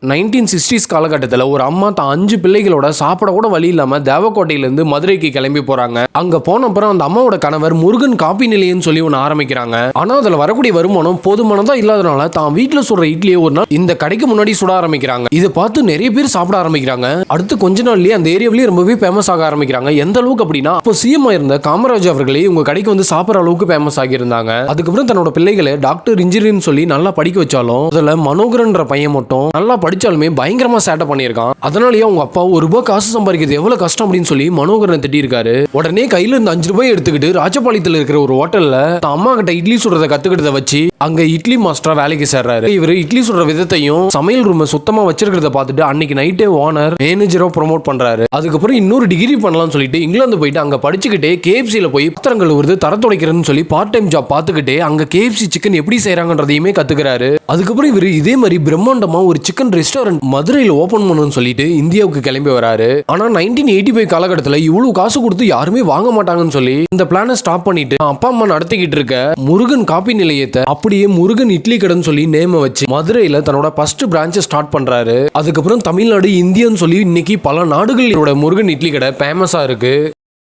1960s காலகட்டத்தில் ஒரு அம்மா தான் 5 பிள்ளைகளோட சாப்பிட கூட வழி இல்லாம தேவக்கோட்டையிலிருந்து மதுரைக்கு கிளம்பி போறாங்க. அங்க போன அப்புறம் அந்த அம்மாவோட கணவர் முருகன் காப்பி நிலையம்னு சொல்லி ஒன்று ஆரம்பிக்கிறாங்க. ஆனா அதுல வரக்கூடிய வருமானம் போதுமானதா இல்லாதனால தான் வீட்டுல சுடுற இட்லியை ஒரு நாள் இந்த கடைக்கு முன்னாடி சுட ஆரம்பிக்கிறாங்க. இதை பார்த்து நிறைய பேர் சாப்பிட ஆரம்பிக்கிறாங்க. அடுத்து கொஞ்ச நாள்லயே அந்த ஏரியாவிலேயே ரொம்பவே ஃபேமஸ் ஆக ஆரம்பிக்கிறாங்க. எந்த அளவுக்கு அப்படின்னா இப்போ சிஎம் இருந்த காமராஜ் அவர்களே உங்க கடைக்கு வந்து சாப்பிட்ற அளவுக்கு ஃபேமஸ் ஆகி இருந்தாங்க. அதுக்கப்புறம் தன்னோட பிள்ளைகளை டாக்டர் இன்ஜினியர்னு சொல்லி நல்லா படிக்க வச்சாலும் அதுல மனோகரன்ற பையன் மட்டும் நல்லா படிச்சாலுமே பயங்கரமா சேட்டை பண்ணியிருக்கான். அதனாலயே அவங்க அப்பா ₹1 காசு சம்பாதிக்கிறது எவ்வளவு கஷ்டம் அப்படின்னு சொல்லி மனோகரனை திட்டி இருக்காரு. உடனே கையில இருந்து ₹5 எடுத்துக்கிட்டு ராஜபாளையத்தில் இருக்கிற ஒரு ஹோட்டல்ல அம்மா கிட்ட இட்லி சுடுறத கத்துக்கிட்டத வச்சு அங்க இட்லி மாஸ்டரா வேலைக்கு சேர்றாரு. இவர் இட்லி சுடுற விதத்தையும் சமையல் ரூம் சுத்தமா வச்சிருக்கிறத பார்த்துட்டு அன்னைக்கு நைட்டே ஓனர் மேனேஜரா ப்ரொமோட் பண்றாரு. அதுக்கப்புறம் இன்னொரு டிகிரி பண்ணலாம்னு சொல்லிட்டு இங்கிலாந்து போயிட்டு அங்க படிச்சுக்கிட்டே KFCல போய் பாத்திரங்கள் வருது தரத்துடைக்கிறதுன்னு சொல்லி பார்ட் டைம் ஜாப் பார்த்துக்கிட்டே அங்க KFC சிக்கன் எப்படி செய்யறாங்கன்றதையுமே கத்துக்கிறாரு. அதுக்கப்புறம் இவர் இதே மாதிரி பிரம்மாண்டமா ஒரு சிக்கன் ரெஸ்டாரண்ட் மதுரையில் ஓபன் பண்ணணும்னு சொல்லிட்டு இந்தியாவுக்கு கிளம்பி வராரு. ஆனா 1985 காலகட்டத்தில் இவ்வளவு காசு கொடுத்து யாருமே வாங்க மாட்டாங்கன்னு சொல்லி இந்த பிளானை ஸ்டாப் பண்ணிட்டு அப்பா அம்மா நடத்திக்கிட்டு இருக்க முருகன் காப்பி நிலையத்தை அப்படியே முருகன் இட்லி கடைன்னு சொல்லி நேம வச்சு மதுரையில தன்னோட ஃபர்ஸ்ட் பிரான்ச்சை ஸ்டார்ட் பண்றாரு. அதுக்கப்புறம் தமிழ்நாடு இந்தியான்னு சொல்லி இன்னைக்கு பல நாடுகளோட முருகன் இட்லி கடை ஃபேமஸா இருக்கு.